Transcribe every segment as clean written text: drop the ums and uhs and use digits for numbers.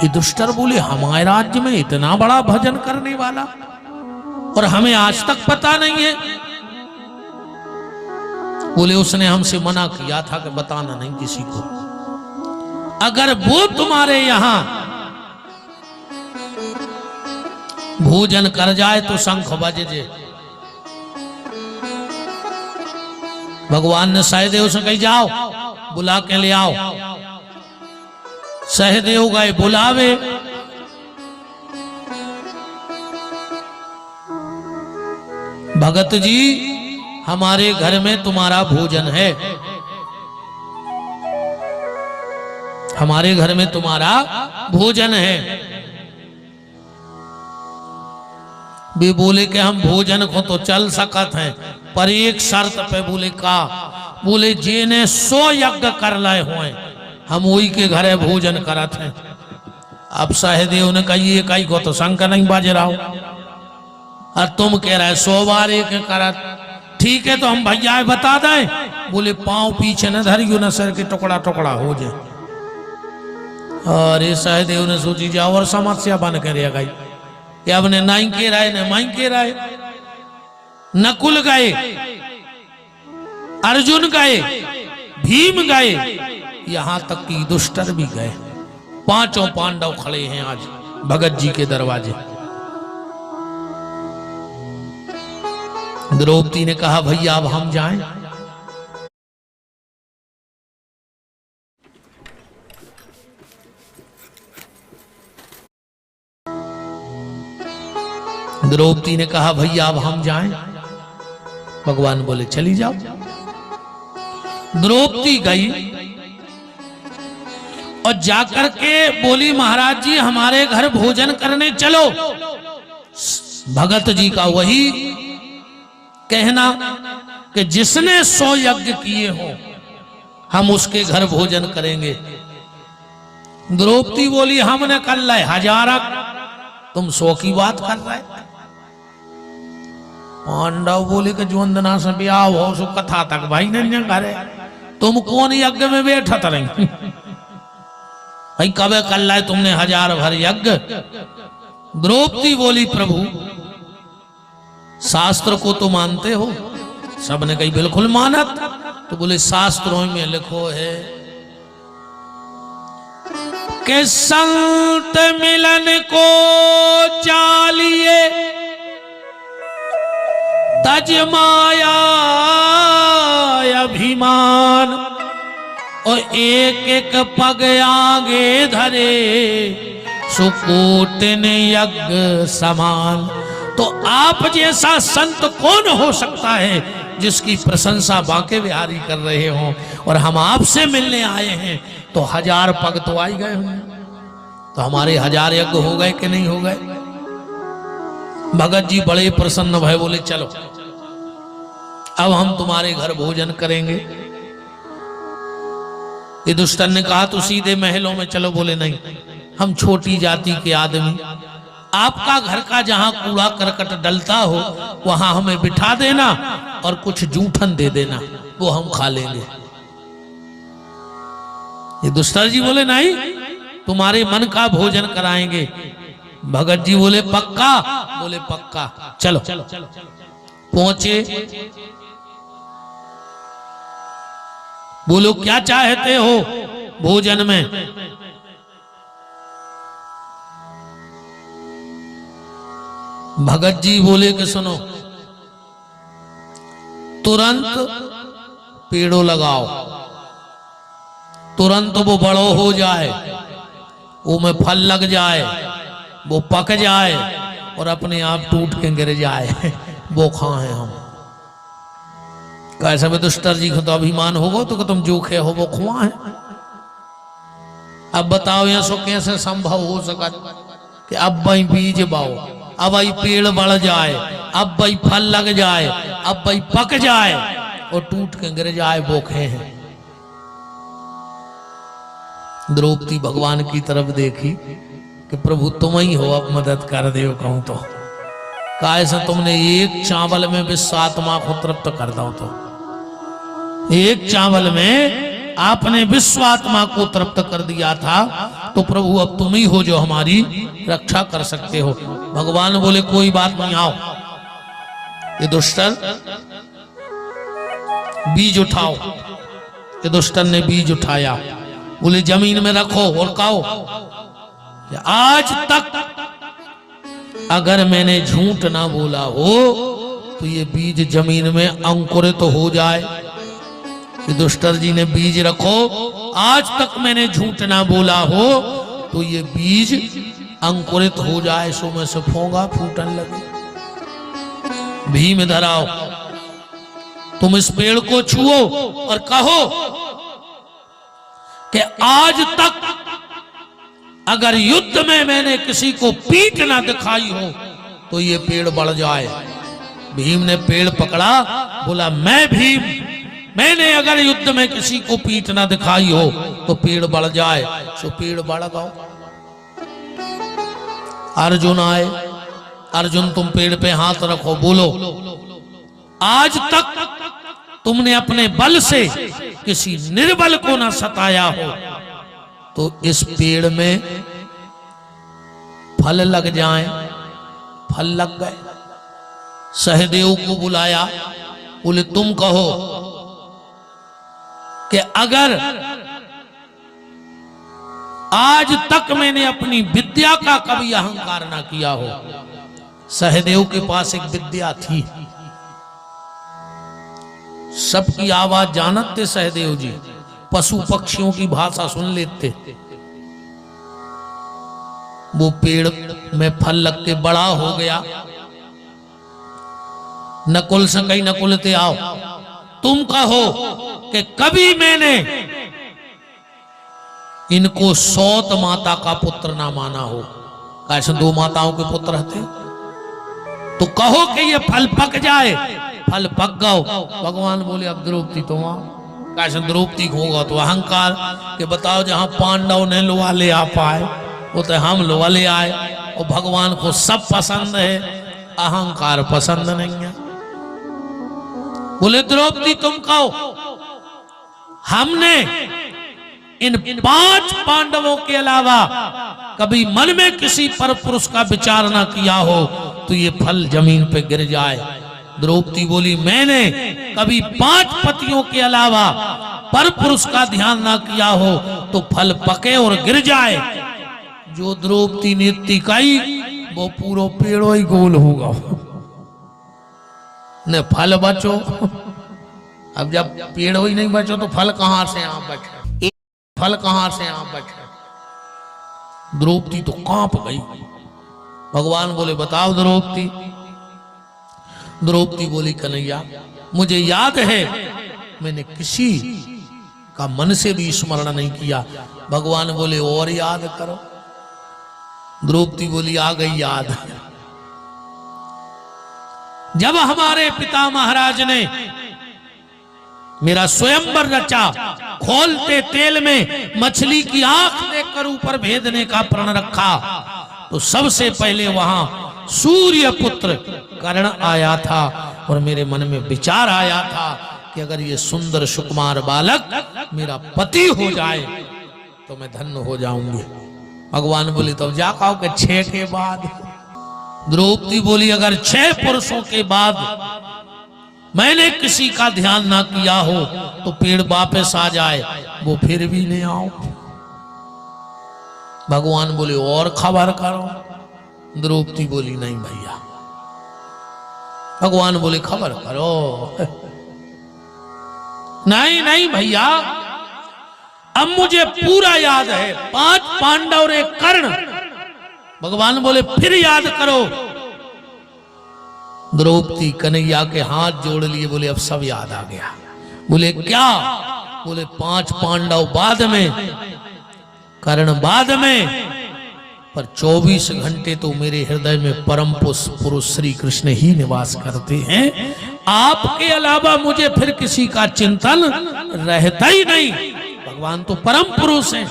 युधिष्ठिर बोले हमारे राज्य में इतना बड़ा भजन करने वाला और हमें आज तक पता नहीं है। बोले उसने हमसे मना किया था कि बताना नहीं किसी को। अगर वो तुम्हारे यहां भोजन कर जाए तो शंख बजे। भगवान ने सहदेव से कही जाओ बुला के ले आओ। सहदेव गए बुलावे। भगत जी हमारे घर में तुम्हारा भोजन है, हमारे घर में तुम्हारा भोजन है। वे बोले कि हम भोजन को तो चल सकत हैं पर एक शर्त पे। बोले का? बोले जेने 100 यज्ञ कर लाए हुए हम वही के घरे भोजन करत हैं। अब सहदेव ने कही ये कही को तो शंख नहीं बाज रहा हो और तुम कह रहे 100 बार एक करत। ठीक है तो हम भैया बता दें। बोले पांव पीछे न धरियो न सिर के टुकड़ा टुकड़ा हो जाए। और ये सहदेव ने सोची जाओ और समस्या बन कर रह गई कि अब ने नाई के राय ने माई के राय। नकुल गए, अर्जुन गए, भीम गए, यहां तक कि युधिष्ठिर भी गए। 5 पांडव खड़े हैं आज भगत जी के दरवाजे। द्रौपदी ने कहा भैया अब हम जाएं। द्रौपदी ने कहा भैया अब हम जाएं। भगवान बोले चली जाओ। द्रौपदी गई और जाकर के बोली महाराज जी हमारे घर भोजन करने चलो। भगत जी का वही कहना कि जिसने 100 यज्ञ किए हो हम उसके घर भोजन करेंगे। द्रौपदी बोली हमने कर लाए 1000, तुम 100 की बात कर रहे। पांडव बोले कि जो वंदना से ब्याह हो सो कथा तक भाई नहीं करे, तुम कौन यज्ञ में बैठत रही भाई कब कर लाए तुमने 1000 भर यज्ञ। द्रौपदी बोली प्रभु शास्त्र को तो मानते हो? सबने कही बिल्कुल मानत। तो बोले शास्त्रों में लिखो है कि संत मिलन को चालिए तज माया अभिमान और एक एक पग आगे धरे सुकूटन यज्ञ समान। तो आप जैसा संत कौन हो सकता है जिसकी प्रशंसा बांके बिहारी कर रहे हो और हम आपसे मिलने आए हैं तो 1000 पग तो आ गए होंगे। तो हमारे 1000 यज्ञ हो गए कि नहीं हो गए? भगत जी बड़े प्रसन्न भय बोले चलो अब हम तुम्हारे घर भोजन करेंगे। युधिष्ठिर ने कहा तो सीधे महलों में चलो। बोले नहीं हम छोटी जाति के आदमी, आपका घर का जहां कूड़ा करकट डलता हो वहां हमें बिठा देना और कुछ जूठन दे देना, वो हम खा लेंगे। युधिष्ठिर जी बोले नहीं तुम्हारे मन का भोजन कराएंगे। भगत जी बोले पक्का? बोले पक्का। चलो पहुंचे। बोलो क्या चाहते हो भोजन में? भगत जी बोले कि सुनो तुरंत पेड़ों लगाओ, तुरंत वो बड़ो हो जाए, वो में फल लग जाए, वो पक जाए और अपने आप टूट के गिर जाए, वो खाएं हम। कैसे युधिष्ठिर जी को तो अभिमान होगा तो तुम जो खे हो वो खुआएं। अब बताओ यहाँ सो कैसे संभव हो सका कि अब भाई बीज बाओ, अब भाई पेड़ बढ़ जाए, अब भाई फल लग जाए, अब भाई पक जाए और टूट के गिर जाए, बोखे हैं। द्रौपदी भगवान की तरफ देखी कि प्रभु तुम ही हो, अब मदद कर दो कहूं तो। कैसे तुमने एक चावल में विश्व आत्मा को तृप्त कर दो, तो एक चावल में आपने विश्वात्मा को तृप्त कर दिया था, तो प्रभु अब तुम ही हो जो हमारी रक्षा कर सकते हो। भगवान बोले कोई बात नहीं, आओ ये दुष्टन बीज उठाओ। ये दुष्टन ने बीज उठाया, बोले जमीन में रखो और खाओ। आज तक अगर मैंने झूठ ना बोला हो तो ये बीज जमीन में अंकुरित तो हो जाए। दुष्टर जी ने बीज रखो, आज तक मैंने झूठ ना बोला हो तो ये बीज अंकुरित हो जाए। सो में से फोंगा फूटन लगे। भीम इधर आओ, तुम इस पेड़ को छुओ और कहो कि आज तक अगर युद्ध में मैंने किसी को पीठ ना दिखाई हो तो ये पेड़ बढ़ जाए। भीम ने पेड़ पकड़ा, बोला मैं भीम, मैंने अगर युद्ध में किसी को पीठ ना दिखाई हो तो पेड़ बढ़ जाए। सो पेड़ बढ़ गया। अर्जुन आए, अर्जुन तुम पेड़ पे हाथ रखो, बोलो आज तक तुमने अपने बल से किसी निर्बल को ना सताया हो तो इस पेड़ में फल लग जाए। फल लग गए। सहदेव को बुलाया, बोले तुम कहो कि अगर आज तक मैंने अपनी विद्या का कभी अहंकार ना किया हो। सहदेव के पास एक विद्या थी, सबकी आवाज जानत थे सहदेव जी, पशु पक्षियों की भाषा सुन लेते। वो पेड़ में फल लग के बड़ा हो गया। नकुल से कही, नकुल ते आओ, तुम कहो कि कभी मैंने इनको सौत माता का पुत्र ना माना हो। कैसे 2 माताओं के पुत्र थे, तो कहो कि ये फल पक जाए। फल पक गओ। भगवान बोले अब द्रौपदी तुम आओ। कैसे द्रौपदी होगा तो अहंकार के बताओ, जहां पांडव ने लोहा ले आ पाए वो तो हम लोहा ले आए। और भगवान को सब पसंद है, अहंकार पसंद नहीं है। बोले द्रौपदी तुम कहो, हमने इन 5 पांडवों के अलावा कभी मन में किसी पर पुरुष का विचार ना किया हो तो ये फल जमीन पे गिर जाए। द्रौपदी बोली मैंने कभी 5 पतियों के अलावा पर पुरुष का ध्यान ना किया हो तो फल पके और गिर जाए। जो द्रौपदी ने तिकाई वो पूरा पेड़ो ही गोल होगा, न फल बचो। अब जब पेड़ ही नहीं बचो तो फल कहां से आप बचे, फल कहां से आप बचे। द्रौपदी तो कांप गई। भगवान बोले बताओ द्रौपदी। द्रौपदी बोली कन्हैया मुझे याद है मैंने किसी का मन से भी स्मरण नहीं किया। भगवान बोले और याद करो। द्रौपदी बोली आ गई याद। जब हमारे पिता महाराज ने मेरा स्वयंवर रचा, खोलते तेल में मछली की आंख देखकर ऊपर भेदने का प्रण रखा, तो सबसे पहले वहां सूर्य पुत्र कर्ण आया था और मेरे मन में विचार आया था कि अगर ये सुंदर सुकुमार बालक मेरा पति हो जाए तो मैं धन्य हो जाऊंगी। भगवान बोली तब जा कहो कि 6 के बाद। द्रौपदी बोली अगर 6 पुरुषों के बाद मैंने किसी का ध्यान ना किया हो तो पेड़ वापस आ जाए, वो फिर भी ले आओ। भगवान बोले और खबर करो। द्रौपदी बोली नहीं भैया। भगवान बोले खबर करो। नहीं नहीं भैया, अब मुझे पूरा याद है 5 पांडव और 1 कर्ण। भगवान बोले फिर याद करो। द्रौपदी कन्हैया के हाथ जोड़ लिए, बोले अब सब याद आ गया। बोले क्या? बोले 5 पांडव बाद में, कर्ण बाद में, पर 24 घंटे तो मेरे हृदय में परम पुरुष श्री कृष्ण ही निवास करते हैं। आपके अलावा मुझे फिर किसी का चिंतन रहता ही नहीं। भगवान तो परम पुरुष हैं।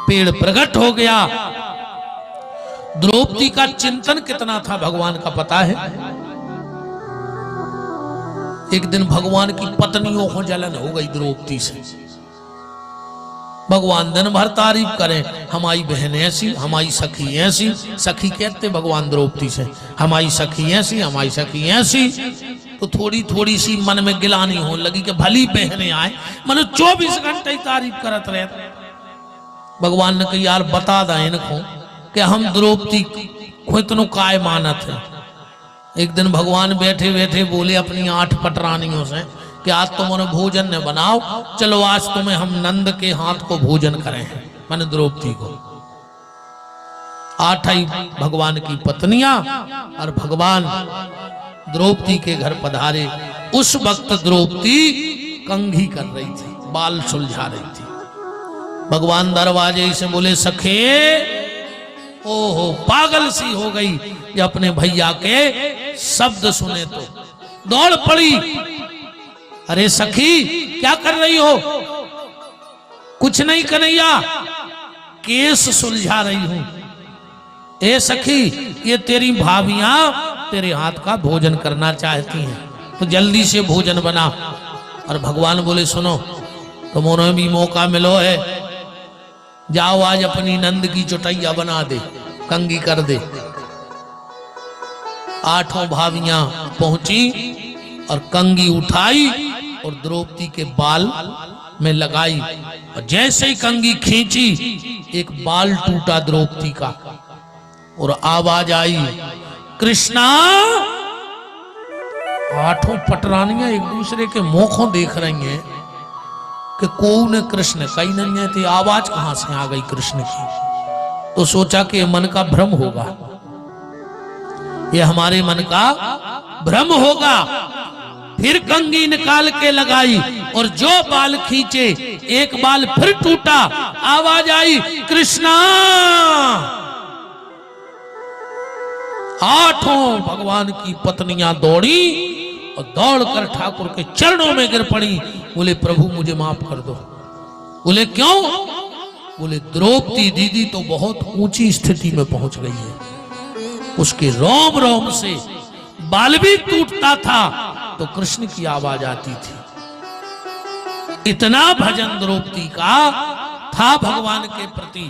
पेड़ प्रकट हो गया। द्रौपदी का चिंतन कितना था भगवान का पता है? एक दिन भगवान की पत्नियों को जलन हो गई द्रौपदी से। भगवान दिन भर तारीफ करें, हमारी बहन ऐसी, हमारी सखी ऐसी। सखी कहते भगवान द्रौपदी से, हमारी सखी ऐसी, हमारी सखी ऐसी। तो थोड़ी थोड़ी सी मन में गिलानी होने लगी कि भली बहने आए, मतलब 24 घंटे ही तारीफ करत रहे। भगवान ने कहा यार बता दें इनको कि हम द्रौपदी को इतनो काय मानत है। एक दिन भगवान बैठे बैठे बोले अपनी 8 पटरानियों से कि आज तुम्हारे भोजन ने बनाओ, चलो आज तुम्हें हम नंद के हाथ को भोजन करें, मैंने द्रौपदी को। 8 ही भगवान की पत्नियां और भगवान द्रौपदी के घर पधारे। उस वक्त द्रौपदी कंघी कर रही थी, बाल सुलझा रही थी। भगवान दरवाजे से बोले सखे, ओहो पागल सी हो गई कि अपने भैया के शब्द सुने तो दौड़ पड़ी। अरे सखी क्या कर रही हो? कुछ नहीं कन्हैया, केस सुलझा रही हूं। ए सखी, ये तेरी भाभियां तेरे हाथ का भोजन करना चाहती हैं, तो जल्दी से भोजन बना। और भगवान बोले सुनो, तुम्हें भी मौका मिलो है, जाओ आज अपनी नंद की चुटैया बना दे, कंगी कर दे। 8 भाभियां पहुंची और कंगी उठाई और द्रौपदी के बाल में लगाई। और जैसे ही कंगी खींची, एक बाल टूटा द्रौपदी का और आवाज आई कृष्णा। 8 पटरानियां एक दूसरे के मुखों देख रही हैं कि कौन है कृष्ण, कहीं नहीं है। थी आवाज कहां से आ गई कृष्ण की? तो सोचा कि मन का भ्रम होगा, ये हमारे मन का भ्रम होगा। फिर कंगी निकाल के लगाई और जो बाल खींचे, एक बाल फिर टूटा। आवाज आई कृष्णा। 8 भगवान की पत्नियां दौड़ी और दौड़कर ठाकुर के चरणों में गिर पड़ी। बोले प्रभु मुझे माफ कर दो। बोले क्यों? बोले द्रौपदी दीदी तो बहुत ऊंची स्थिति में पहुंच गई है, उसके रोम रोम से बाल भी टूटता था तो कृष्ण की आवाज आती थी। इतना भजन द्रौपदी का था भगवान के प्रति।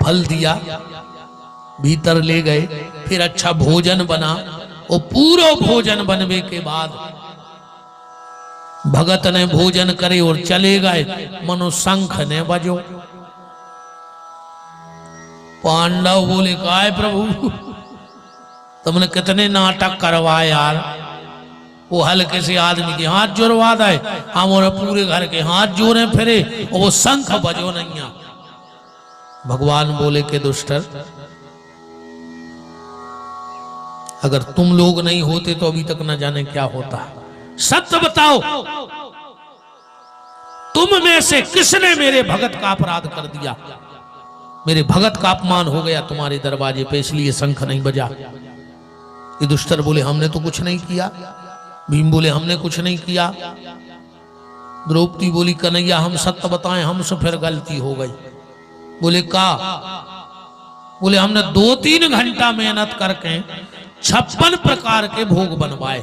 फल दिया, भीतर ले गए, फिर अच्छा भोजन बना। और पूरा भोजन बनने के बाद भगत ने भोजन करे और चले गए। मनो शंख ने बजो। पांडव बोले काय प्रभु, तुमने कितने नाटक करवाए यार। वो हल्के से आदमी के हाथ जोड़वा दे, हमारे पूरे घर के हाथ जोड़े फिरे और वो शंख बजो नहीं। भगवान बोले के दुष्टर, अगर तुम लोग नहीं होते तो अभी तक न जाने क्या होता। सत्य बताओ, तुम में से किसने मेरे भगत का अपराध कर दिया? मेरे भगत का अपमान हो गया तुम्हारे दरवाजे पे, इसलिए शंख नहीं बजा। ये दुष्टर बोले हमने तो कुछ नहीं किया। भीम बोले हमने कुछ नहीं किया। द्रौपदी बोली कन्हैया हम सत्य बताएं, हमसे फिर गलती हो गई। बोले का? बोले हमने 2-3 घंटा मेहनत करके 56 प्रकार के भोग बनवाए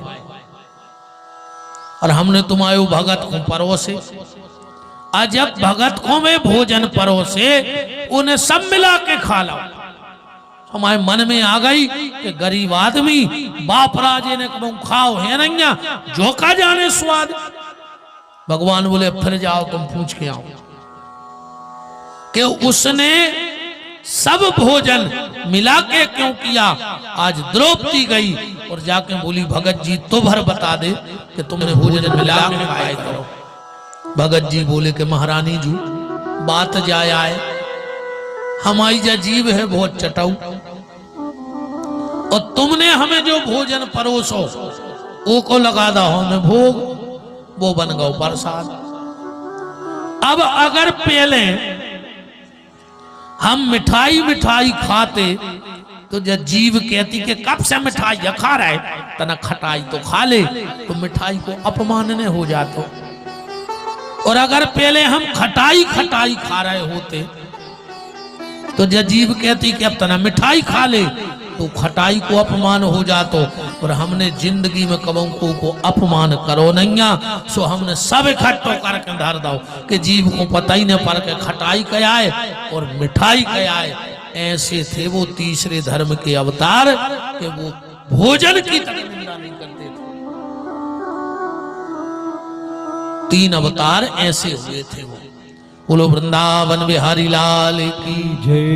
और हमने तुम्हारे भगत को परोसे। जब भगत को में भोजन परोसे, उन्हें सब मिला के खा लो। हमारे मन में आ गई कि गरीब आदमी बाप राजे ने खाओ है नहीं, जो का जाने स्वाद। भगवान बोले फिर जाओ तुम पूछ के आओ कि उसने सब भोजन मिला के क्यों किया। आज द्रौपदी गई और जाके बोली भगत जी तो भर बता दे कि तुमने भोजन मिला के खाए करो। भगत जी बोले कि महारानी जी बात जाए आए, हमारी जो जीव है बहुत चटाऊ, और तुमने हमें जो भोजन परोसो वो को लगा दो हमें भोग, वो बन गो प्रसाद। अब अगर पहले हम मिठाई मिठाई खाते तो जब जीव कहती कि कब से मिठाई खा रहे तना खटाई तो खा ले, तो मिठाई को अपमानने हो जाते। और अगर पहले हम खटाई खटाई खा रहे होते तो जब जीव कहती कि अब तना मिठाई खा ले, तो खटाई को अपमान हो जातो, और हमने जिंदगी में कबों को अपमान करो नैया, सो हमने सब इकट्ठो करके धर दो कि जीव को पता ही न पर के खटाई क्या है और मिठाई क्या है। ऐसे थे वो तीसरे धर्म के अवतार कि वो भोजन की तक निंदा नहीं करते थे। 3 अवतार ऐसे हुए थे वो। बोलो वृंदावन बिहारी लाल की जय।